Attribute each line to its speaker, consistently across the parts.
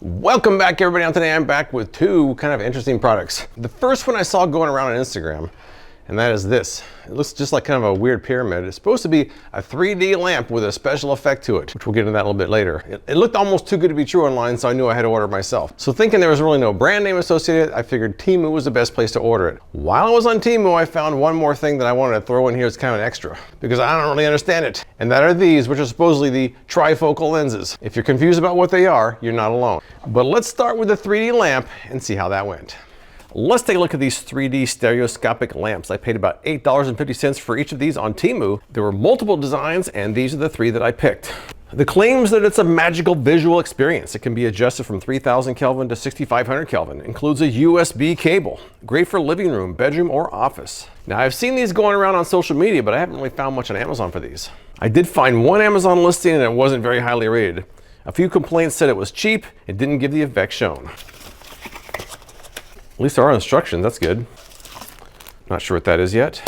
Speaker 1: Welcome back, everybody. And today I'm back with two kind of interesting products. The first one I saw going around on Instagram, and that is this. It looks just like kind of a weird pyramid. It's supposed to be a 3D lamp with a special effect to it, which we'll get into that a little bit later. It looked almost too good to be true online, so I knew I had to order it myself. So thinking there was really no brand name associated, I figured Temu was the best place to order it. While I was on Temu, I found one more thing that I wanted to throw in here as kind of an extra, because I don't really understand it. And that are these, which are supposedly the trifocal lenses. If you're confused about what they are, you're not alone. But let's start with the 3D lamp and see how that went. Let's take a look at these 3D stereoscopic lamps. I paid about $8.50 for each of these on Temu. There were multiple designs, and these are the three that I picked. The claims that it's a magical visual experience. It can be adjusted from 3000 Kelvin to 6500 Kelvin. Includes a USB cable. Great for living room, bedroom, or office. Now, I've seen these going around on social media, but I haven't really found much on Amazon for these. I did find one Amazon listing, and it wasn't very highly rated. A few complaints said it was cheap. It didn't give the effect shown. At least there are instructions, that's good. Not sure what that is yet.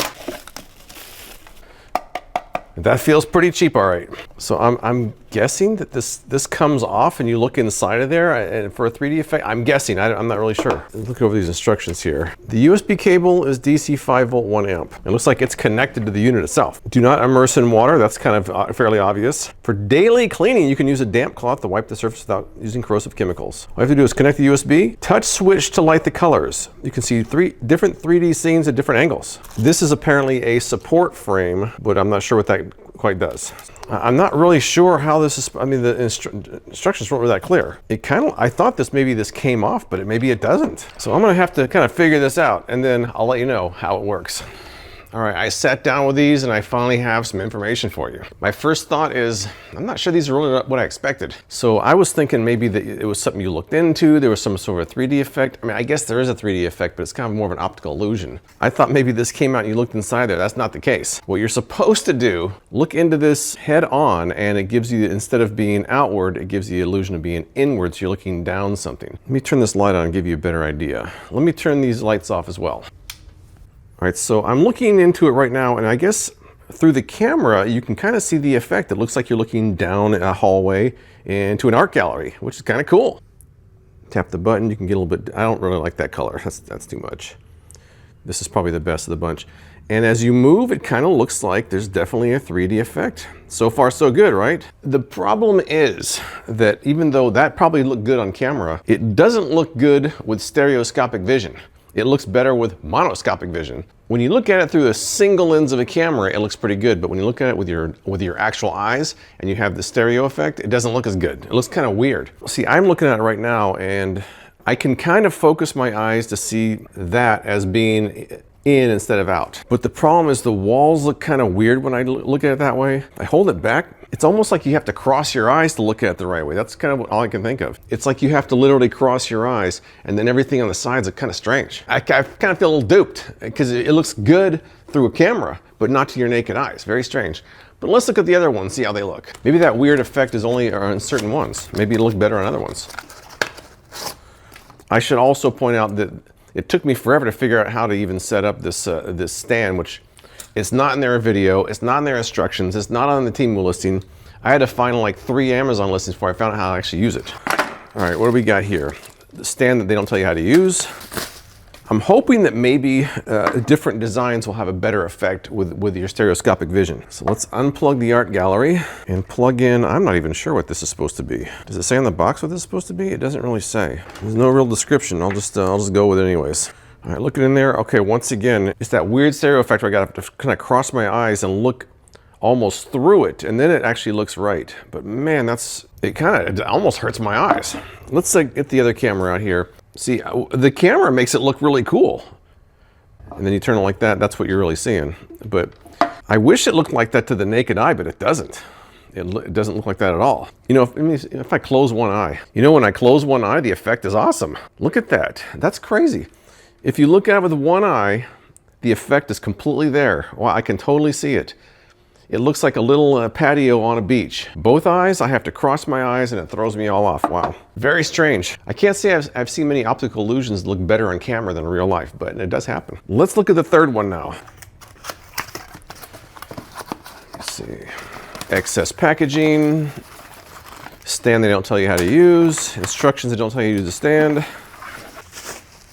Speaker 1: That feels pretty cheap, all right. So I'm guessing that this comes off and you look inside of there and for a 3D effect. I'm guessing, I'm not really sure. Look over these instructions here. The USB cable is DC 5 volt 1 amp. It looks like it's connected to the unit itself. Do not immerse in water, that's kind of fairly obvious. For daily cleaning, you can use a damp cloth to wipe the surface without using corrosive chemicals. All you have to do is connect the USB, touch switch to light the colors. You can see three different 3D scenes at different angles. This is apparently a support frame, but I'm not sure what that quite does. I'm not really sure how this is, I mean, the instructions weren't really that clear. I thought maybe this came off, but maybe it doesn't. So I'm gonna have to kind of figure this out, and then I'll let you know how it works. All right, I sat down with these and I finally have some information for you. My first thought is, I'm not sure these are really what I expected. So I was thinking maybe that it was something you looked into, there was some sort of a 3D effect. I mean, I guess there is a 3D effect, but it's kind of more of an optical illusion. I thought maybe this came out and you looked inside there. That's not the case. What you're supposed to do, look into this head on, and it gives you, instead of being outward, it gives you the illusion of being inward, so you're looking down something. Let me turn this light on and give you a better idea. Let me turn these lights off as well. All right, so I'm looking into it right now, and I guess through the camera, you can kind of see the effect. It looks like you're looking down a hallway into an art gallery, which is kind of cool. Tap the button, you can get a little bit, I don't really like that color, that's too much. This is probably the best of the bunch. And as you move, it kind of looks like there's definitely a 3D effect. So far, so good, right? The problem is that even though that probably looked good on camera, it doesn't look good with stereoscopic vision. It looks better with monoscopic vision. When you look at it through a single lens of a camera, it looks pretty good, but when you look at it with your actual eyes and you have the stereo effect, it doesn't look as good. It looks kind of weird. See, I'm looking at it right now and I can kind of focus my eyes to see that as being in instead of out. But the problem is the walls look kind of weird when I look at it that way. I hold it back. It's almost like you have to cross your eyes to look at it the right way. That's kind of all I can think of. It's like you have to literally cross your eyes, and then everything on the sides look kind of strange. I kind of feel a little duped because it looks good through a camera, but not to your naked eyes. Very strange. But let's look at the other ones, see how they look. Maybe that weird effect is only on certain ones. Maybe it'll look better on other ones. I should also point out that it took me forever to figure out how to even set up this stand, which it's not in their video, it's not in their instructions, it's not on the Temu listing. I had to find like 3 Amazon listings before I found out how to actually use it. All right, what do we got here? The stand that they don't tell you how to use. I'm hoping that maybe different designs will have a better effect with your stereoscopic vision. So let's unplug the art gallery and plug in, I'm not even sure what this is supposed to be. Does it say on the box what this is supposed to be? It doesn't really say. There's no real description. I'll just go with it anyways. All right, looking in there. Okay, once again, it's that weird stereo effect where I got to kind of cross my eyes and look almost through it, and then it actually looks right. But man, it almost hurts my eyes. Let's get the other camera out here. See, the camera makes it look really cool. And then you turn it like that, that's what you're really seeing. But I wish it looked like that to the naked eye, but it doesn't. It doesn't look like that at all. You know, if I close one eye, you know, when I close one eye, the effect is awesome. Look at that, that's crazy. If you look at it with one eye, the effect is completely there. Well, I can totally see it. It looks like a little patio on a beach. Both eyes, I have to cross my eyes and it throws me all off. Wow, very strange. I can't say I've seen many optical illusions look better on camera than in real life, but it does happen. Let's look at the third one now. Let's see, excess packaging. stand they don't tell you how to use, instructions they don't tell you to use the stand.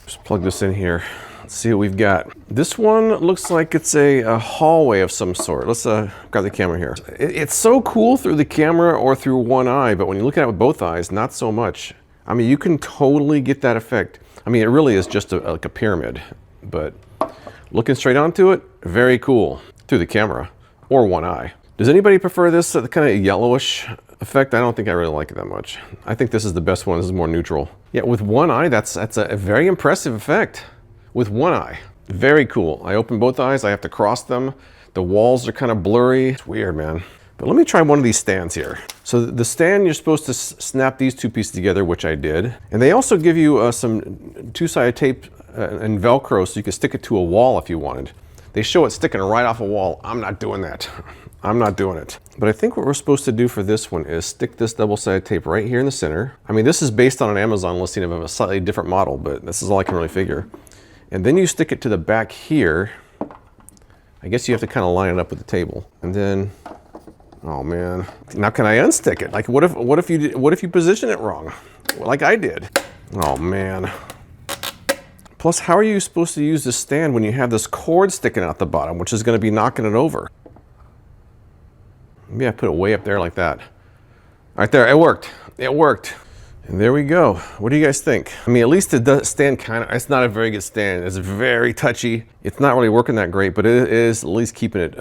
Speaker 1: Just plug this in here. Let's see what we've got. This one looks like it's a hallway of some sort. Let's grab the camera here. It's so cool through the camera or through one eye, but when you look at it with both eyes, not so much. I mean, you can totally get that effect. I mean, it really is just like a pyramid, but looking straight onto it, very cool through the camera or one eye. Does anybody prefer this kind of yellowish effect? I don't think I really like it that much. I think this is the best one. This is more neutral. Yeah, with one eye, that's a very impressive effect. With one eye, very cool. I open both eyes, I have to cross them. The walls are kind of blurry. It's weird, man. But let me try one of these stands here. So the stand, you're supposed to snap these two pieces together, which I did. And they also give you some two-sided tape and Velcro so you can stick it to a wall if you wanted. They show it sticking right off a wall. I'm not doing that. I'm not doing it. But I think what we're supposed to do for this one is stick this double-sided tape right here in the center. I mean, this is based on an Amazon listing of a slightly different model, but this is all I can really figure. And then you stick it to the back here. I guess you have to kind of line it up with the table. And then, oh man, now can I unstick it? Like what if you position it wrong? Like I did. Oh man. Plus, how are you supposed to use this stand when you have this cord sticking out the bottom, which is going to be knocking it over? Maybe I put it way up there like that. Right there, it worked. It worked. And there we go. What do you guys think? I mean, at least it does stand it's not a very good stand. It's very touchy. It's not really working that great, but it is at least keeping it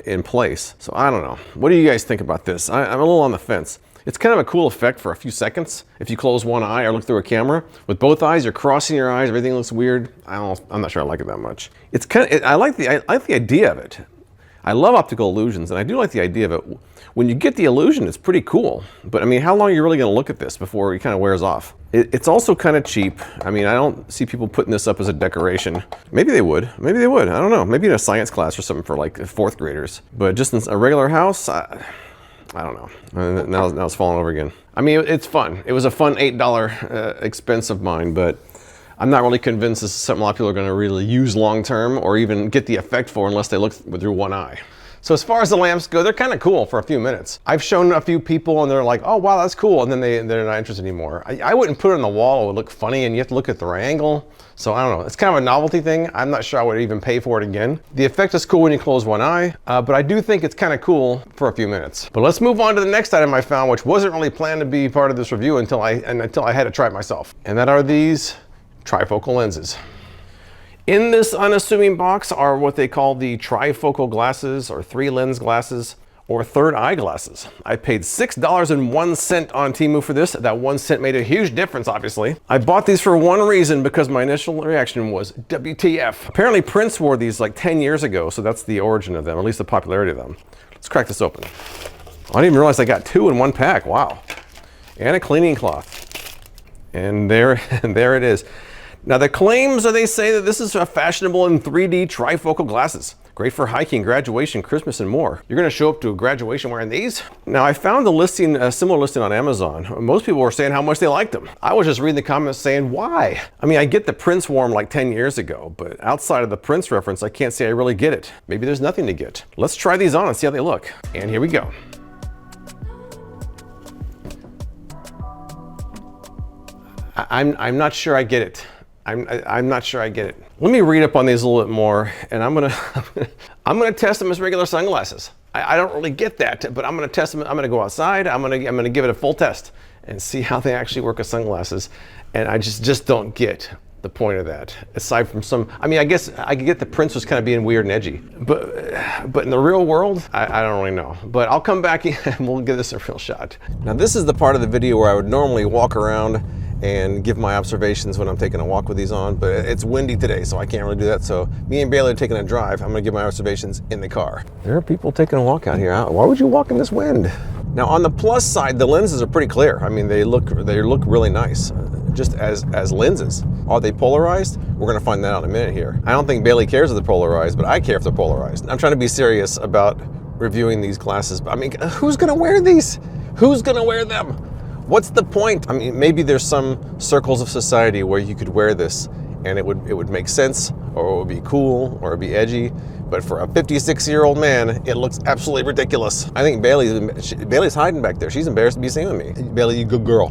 Speaker 1: in place. So I don't know. What do you guys think about this? I'm a little on the fence. It's kind of a cool effect for a few seconds. If you close one eye or look through a camera, with both eyes, you're crossing your eyes, everything looks weird. I'm not sure I like it that much. It's kind of, I like the idea of it. I love optical illusions, and I do like the idea of it. When you get the illusion, it's pretty cool. But I mean, how long are you really gonna look at this before it kind of wears off? It's also kind of cheap. I mean, I don't see people putting this up as a decoration. Maybe they would, I don't know. Maybe in a science class or something for like fourth graders. But just in a regular house, I don't know. Now it's falling over again. I mean, it's fun. It was a fun $8 expense of mine, but I'm not really convinced this is something a lot of people are going to really use long term or even get the effect for unless they look through one eye. So as far as the lamps go, they're kind of cool for a few minutes. I've shown a few people and they're like, oh wow, that's cool, and then they're not interested anymore. I wouldn't put it on the wall. It would look funny and you have to look at the right angle. So I don't know. It's kind of a novelty thing. I'm not sure I would even pay for it again. The effect is cool when you close one eye, but I do think it's kind of cool for a few minutes. But let's move on to the next item I found, which wasn't really planned to be part of this review until I had to try it myself. And that are these trifocal lenses. In this unassuming box are what they call the trifocal glasses or 3-lens glasses or third eye glasses. I paid $6.01 on Temu for this. That 1 cent made a huge difference, obviously. I bought these for one reason, because my initial reaction was WTF. Apparently Prince wore these like 10 years ago, so that's the origin of them, or at least the popularity of them. Let's crack this open. I didn't even realize I got 2 in one pack, wow. And a cleaning cloth. And there it is. Now the claims are, they say that this is fashionable in 3D trifocal glasses. Great for hiking, graduation, Christmas, and more. You're gonna show up to a graduation wearing these? Now I found a similar listing on Amazon. Most people were saying how much they liked them. I was just reading the comments saying, why? I mean, I get the Prince wore them like 10 years ago, but outside of the Prince reference, I can't say I really get it. Maybe there's nothing to get. Let's try these on and see how they look. And here we go. I'm not sure I get it. I'm not sure I get it. Let me read up on these a little bit more, and I'm gonna test them as regular sunglasses. I don't really get that, but I'm gonna test them. I'm gonna go outside. I'm gonna give it a full test and see how they actually work as sunglasses. And I just don't get the point of that. Aside from some, I mean, I guess I could get the Prince was kind of being weird and edgy, but in the real world, I don't really know. But I'll come back and we'll give this a real shot. Now this is the part of the video where I would normally walk around and give my observations when I'm taking a walk with these on, but it's windy today, so I can't really do that. So me and Bailey are taking a drive. I'm gonna give my observations in the car. There are people taking a walk out here. Why would you walk in this wind? Now on the plus side, the lenses are pretty clear. I mean, they look really nice, just as lenses. Are they polarized? We're gonna find that out in a minute here. I don't think Bailey cares if they're polarized, but I care if they're polarized. I'm trying to be serious about reviewing these glasses. I mean, who's gonna wear these? Who's gonna wear them? What's the point? I mean, maybe there's some circles of society where you could wear this and it would make sense, or it would be cool, or it'd be edgy. But for a 56-year-old man, it looks absolutely ridiculous. I think Bailey's hiding back there. She's embarrassed to be seen with me. Bailey, you good girl.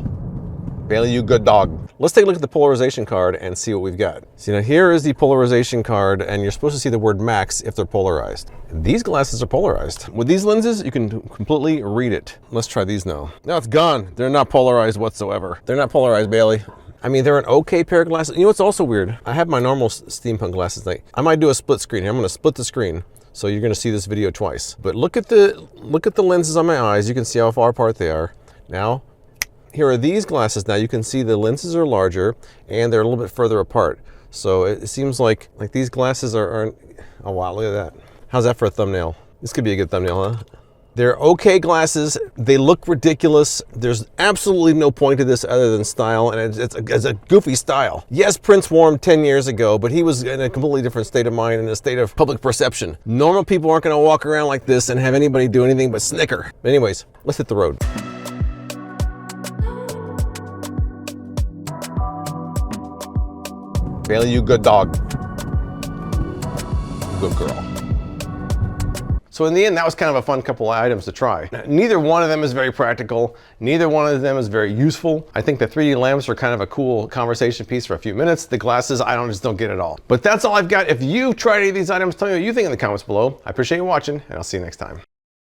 Speaker 1: Bailey, you good dog. Let's take a look at the polarization card and see what we've got. See, now here is the polarization card, and you're supposed to see the word max if they're polarized. These glasses are polarized. With these lenses, you can completely read it. Let's try these now. No, it's gone. They're not polarized whatsoever. They're not polarized, Bailey. I mean, they're an okay pair of glasses. You know what's also weird? I have my normal steampunk glasses. I might do a split screen here. I'm gonna split the screen, so you're gonna see this video twice. But look at the lenses on my eyes. You can see how far apart they are. Now, here are these glasses. Now you can see the lenses are larger and they're a little bit further apart. So it seems like these glasses are, oh wow, look at that. How's that for a thumbnail? This could be a good thumbnail, huh? They're okay glasses. They look ridiculous. There's absolutely no point to this other than style, and it's a goofy style. Yes, Prince wore them 10 years ago, but he was in a completely different state of mind, in a state of public perception. Normal people aren't gonna walk around like this and have anybody do anything but snicker. But anyways, let's hit the road. Bailey, you good dog. Good girl. So in the end, that was kind of a fun couple of items to try. Neither one of them is very practical. Neither one of them is very useful. I think the 3D lamps are kind of a cool conversation piece for a few minutes. The glasses, I just don't get it all. But that's all I've got. If you've tried any of these items, tell me what you think in the comments below. I appreciate you watching, and I'll see you next time.